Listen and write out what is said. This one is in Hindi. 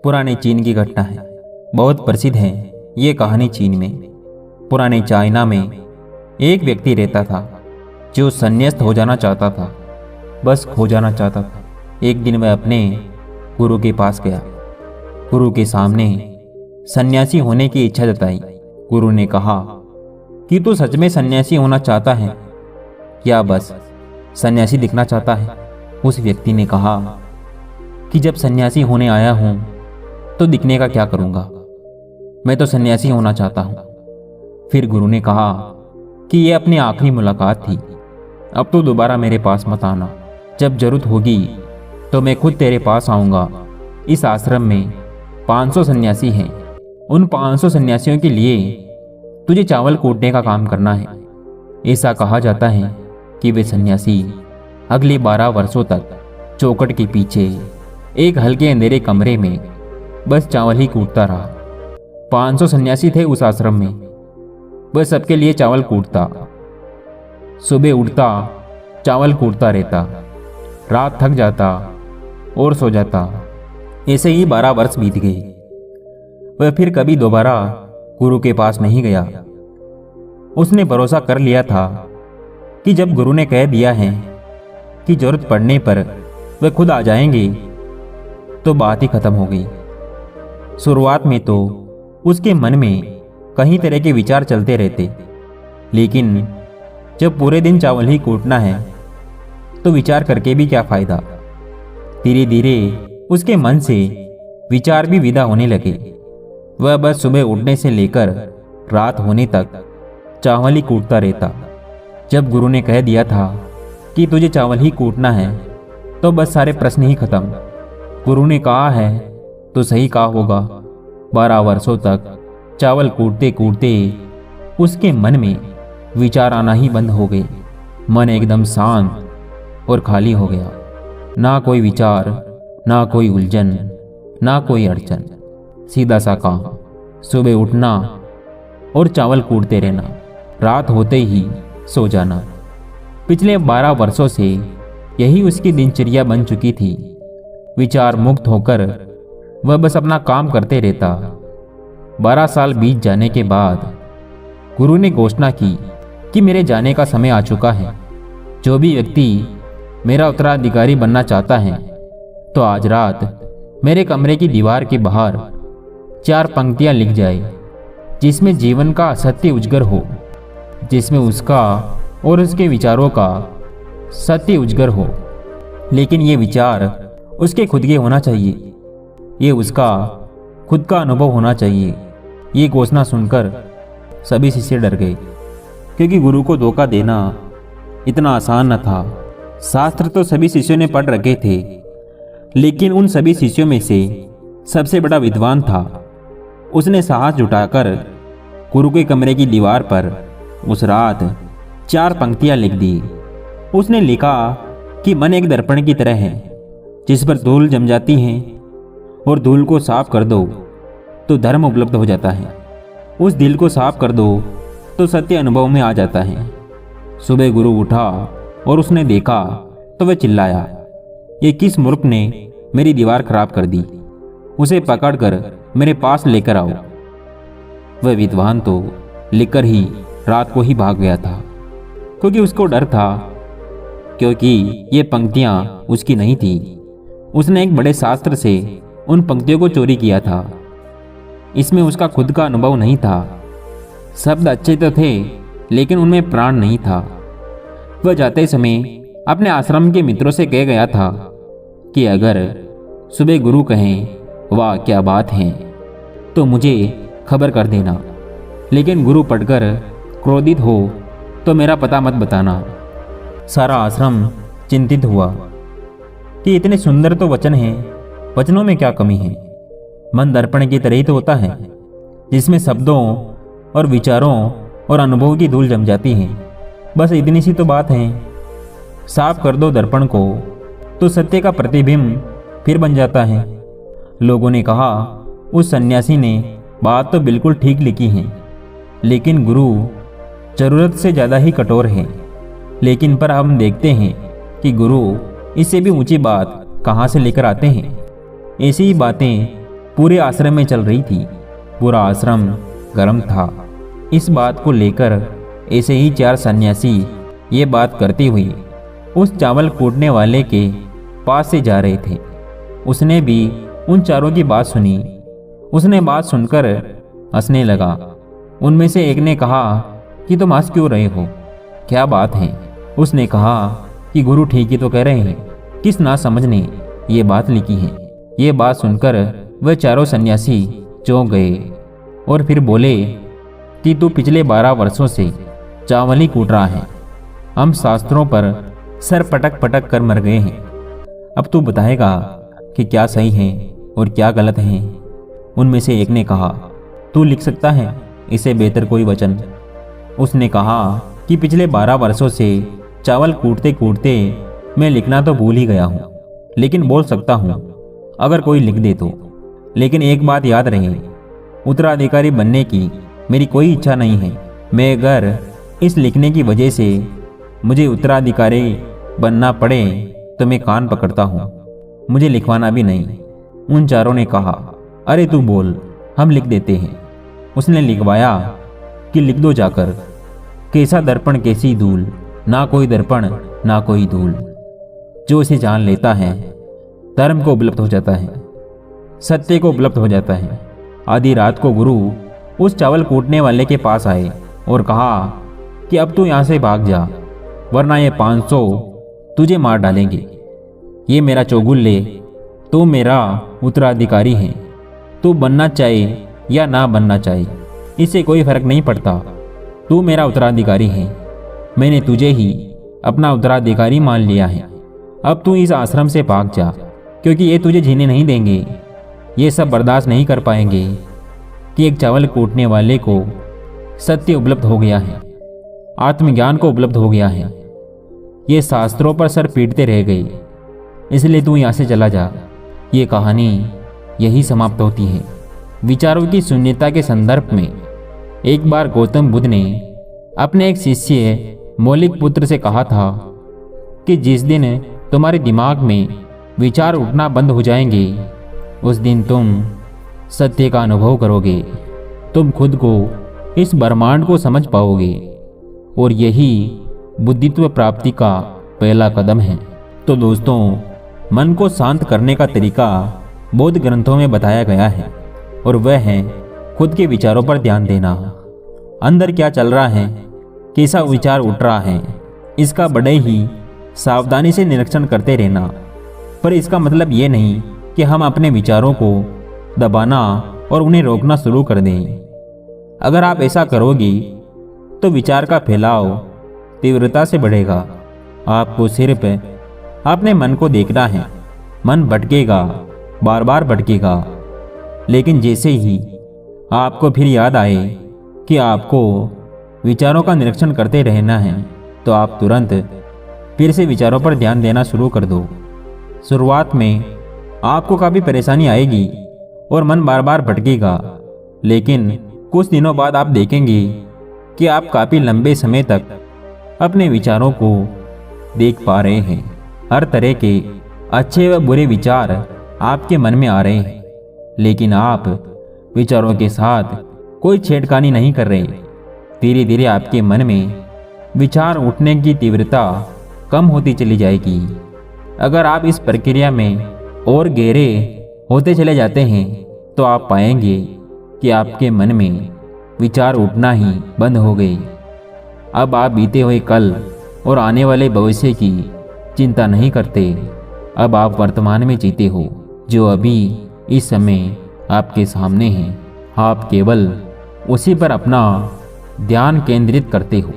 पुराने चीन की घटना है। बहुत प्रसिद्ध है ये कहानी। चीन में पुराने चाइना में एक व्यक्ति रहता था जो संन्यास्त हो जाना चाहता था, बस खो जाना चाहता था। एक दिन वह अपने गुरु के पास गया। गुरु के सामने सन्यासी होने की इच्छा जताई। गुरु ने कहा कि तू सच में सन्यासी होना चाहता है या बस सन्यासी दिखना चाहता है? उस व्यक्ति ने कहा कि जब सन्यासी होने आया हूं तो दिखने का क्या करूंगा, मैं तो सन्यासी होना चाहता हूं। फिर गुरु ने कहा कि यह अपनी आखिरी मुलाकात थी, अब तो दोबारा मेरे पास मत आना। जब जरूरत होगी तो मैं खुद तेरे पास आऊंगा। इस आश्रम में 500 सन्यासी हैं। उन 500 सन्यासियों के लिए तुझे चावल कूटने का काम करना है। ऐसा कहा जाता है कि वे सन्यासी अगले 12 वर्षों तक चौखट के पीछे एक हल्के अंधेरे कमरे में बस चावल ही कूटता रहा। 500 सन्यासी थे उस आश्रम में, बस सबके लिए चावल कूटता। सुबह उठता, चावल कूटता रहता, रात थक जाता और सो जाता। ऐसे ही 12 वर्ष बीत गए। वह फिर कभी दोबारा गुरु के पास नहीं गया। उसने भरोसा कर लिया था कि जब गुरु ने कह दिया है कि जरूरत पड़ने पर वह खुद आ जाएंगे तो बात ही खत्म हो गई। शुरुआत में तो उसके मन में कई तरह के विचार चलते रहते, लेकिन जब पूरे दिन चावल ही कूटना है तो विचार करके भी क्या फायदा। धीरे धीरे उसके मन से विचार भी विदा होने लगे। वह बस सुबह उठने से लेकर रात होने तक चावल ही कूटता रहता। जब गुरु ने कह दिया था कि तुझे चावल ही कूटना है तो बस सारे प्रश्न ही खत्म। गुरु ने कहा है तो सही कहा होगा। 12 वर्षों तक चावल कूटते कूटते उसके मन में विचार आना ही बंद हो गए। मन एकदम शांत और खाली हो गया। ना कोई विचार, ना कोई उलझन, ना कोई अड़चन। सीधा सा काम, सुबह उठना और चावल कूटते रहना, रात होते ही सो जाना। पिछले 12 वर्षों से यही उसकी दिनचर्या बन चुकी थी। विचार मुक्त होकर वह बस अपना काम करते रहता। 12 साल बीत जाने के बाद गुरु ने घोषणा की कि मेरे जाने का समय आ चुका है। जो भी व्यक्ति मेरा उत्तराधिकारी बनना चाहता है तो आज रात मेरे कमरे की दीवार के बाहर 4 पंक्तियां लिख जाए, जिसमें जीवन का असत्य उजागर हो, जिसमें उसका और उसके विचारों का सत्य उजागर हो। लेकिन ये विचार उसके खुद के होना चाहिए, ये उसका खुद का अनुभव होना चाहिए। ये घोषणा सुनकर सभी शिष्य डर गए, क्योंकि गुरु को धोखा देना इतना आसान न था। शास्त्र तो सभी शिष्यों ने पढ़ रखे थे, लेकिन उन सभी शिष्यों में से सबसे बड़ा विद्वान था। उसने साहस जुटाकर गुरु के कमरे की दीवार पर उस रात 4 पंक्तियां लिख दी। उसने लिखा कि मन एक दर्पण की तरह है, जिस पर धूल जम जाती है और धूल को साफ कर दो तो धर्म उपलब्ध हो जाता है। उस दिल को साफ कर दो तो सत्य अनुभव में आ जाता है। सुबह गुरु उठा और उसने देखा तो वह चिल्लाया, ये किस मूर्ख ने मेरी दीवार खराब कर दी, उसे पकड़कर मेरे पास लेकर आओ। वह विद्वान तो लेकर ही रात को ही भाग गया था, क्योंकि उसको डर था, क्योंकि ये पंक्तियां उसकी नहीं थी। उसने एक बड़े शास्त्र से उन पंक्तियों को चोरी किया था। इसमें उसका खुद का अनुभव नहीं था। शब्द अच्छे तो थे, लेकिन उनमें प्राण नहीं था। वह जाते समय अपने आश्रम के मित्रों से कह गया था कि अगर सुबह गुरु कहें वाह क्या बात है तो मुझे खबर कर देना, लेकिन गुरु पढ़कर क्रोधित हो तो मेरा पता मत बताना। सारा आश्रम चिंतित हुआ कि इतने सुंदर तो वचन हैं, वचनों में क्या कमी है? मन दर्पण की तरह ही तो होता है, जिसमें शब्दों और विचारों और अनुभव की धूल जम जाती है। बस इतनी सी तो बात है। साफ कर दो दर्पण को तो सत्य का प्रतिबिंब फिर बन जाता है। लोगों ने कहा उस सन्यासी ने बात तो बिल्कुल ठीक लिखी है, लेकिन गुरु जरूरत से ज़्यादा ही कठोर है। लेकिन पर हम देखते हैं कि गुरु इससे भी ऊंची बात कहाँ से लेकर आते हैं। ऐसी ही बातें पूरे आश्रम में चल रही थी। पूरा आश्रम गर्म था। इस बात को लेकर ऐसे ही 4 सन्यासी ये बात करते हुए उस चावल कूटने वाले के पास से जा रहे थे। उसने भी उन चारों की बात सुनी। उसने बात सुनकर हंसने लगा। उनमें से एक ने कहा कि तुम हंस क्यों रहे हो, क्या बात है? उसने कहा कि गुरु ठीक ही तो कह रहे हैं, किस ना समझने ये बात लिखी है। ये बात सुनकर वह चारों सन्यासी चौंक गए और फिर बोले कि तू पिछले 12 वर्षों से चावल ही कूट रहा है। हम शास्त्रों पर सर पटक पटक कर मर गए हैं। अब तू बताएगा कि क्या सही है और क्या गलत है। उनमें से एक ने कहा, तू लिख सकता है इससे बेहतर कोई वचन? उसने कहा कि पिछले 12 वर्षों से चावल कूटते कूटते मैं लिखना तो भूल ही गया हूँ, लेकिन बोल सकता हूँ अगर कोई लिख दे तो। लेकिन एक बात याद रहे, उत्तराधिकारी बनने की मेरी कोई इच्छा नहीं है। मैं अगर इस लिखने की वजह से मुझे उत्तराधिकारी बनना पड़े तो मैं कान पकड़ता हूँ, मुझे लिखवाना भी नहीं। उन चारों ने कहा, अरे तू बोल, हम लिख देते हैं। उसने लिखवाया कि लिख दो जाकर, कैसा दर्पण कैसी धूल, ना कोई दर्पण ना कोई धूल। जो इसे जान लेता है धर्म को उपलब्ध हो जाता है, सत्य को उपलब्ध हो जाता है। आधी रात को गुरु उस चावल कूटने वाले के पास आए और कहा कि अब तू यहाँ से भाग जा, वरना ये 500 तुझे मार डालेंगे। ये मेरा चौगुल ले, तो मेरा उत्तराधिकारी है। तू बनना चाहे या ना बनना चाहे, इससे कोई फर्क नहीं पड़ता। तू मेरा उत्तराधिकारी है। मैंने तुझे ही अपना उत्तराधिकारी मान लिया है। अब तू इस आश्रम से भाग जा, क्योंकि ये तुझे जीने नहीं देंगे। ये सब बर्दाश्त नहीं कर पाएंगे कि एक चावल कूटने वाले को सत्य उपलब्ध हो गया है, आत्मज्ञान को उपलब्ध हो गया है। ये शास्त्रों पर सर पीटते रह गए, इसलिए तू यहाँ से चला जा। ये कहानी यही समाप्त होती है। विचारों की शून्यता के संदर्भ में एक बार गौतम बुद्ध ने अपने एक शिष्य मौलिक पुत्र से कहा था कि जिस दिन तुम्हारे दिमाग में विचार उठना बंद हो जाएंगे, उस दिन तुम सत्य का अनुभव करोगे। तुम खुद को इस ब्रह्मांड को समझ पाओगे और यही बुद्धित्व प्राप्ति का पहला कदम है। तो दोस्तों, मन को शांत करने का तरीका बौद्ध ग्रंथों में बताया गया है और वह है खुद के विचारों पर ध्यान देना। अंदर क्या चल रहा है, कैसा विचार उठ रहा है, इसका बड़े ही सावधानी से निरीक्षण करते रहना। पर इसका मतलब ये नहीं कि हम अपने विचारों को दबाना और उन्हें रोकना शुरू कर दें। अगर आप ऐसा करोगे तो विचार का फैलाव तीव्रता से बढ़ेगा। आपको सिर्फ अपने मन को देखना है। मन भटकेगा, बार बार भटकेगा, लेकिन जैसे ही आपको फिर याद आए कि आपको विचारों का निरीक्षण करते रहना है, तो आप तुरंत फिर से विचारों पर ध्यान देना शुरू कर दो। शुरुआत में आपको काफ़ी परेशानी आएगी और मन बार बार भटकेगा, लेकिन कुछ दिनों बाद आप देखेंगे कि आप काफ़ी लंबे समय तक अपने विचारों को देख पा रहे हैं। हर तरह के अच्छे व बुरे विचार आपके मन में आ रहे हैं, लेकिन आप विचारों के साथ कोई छेड़खानी नहीं कर रहे। धीरे धीरे आपके मन में विचार उठने की तीव्रता कम होती चली जाएगी। अगर आप इस प्रक्रिया में और गहरे होते चले जाते हैं तो आप पाएंगे कि आपके मन में विचार उठना ही बंद हो गए। अब आप बीते हुए कल और आने वाले भविष्य की चिंता नहीं करते। अब आप वर्तमान में जीते हो, जो अभी इस समय आपके सामने है। आप केवल उसी पर अपना ध्यान केंद्रित करते हो।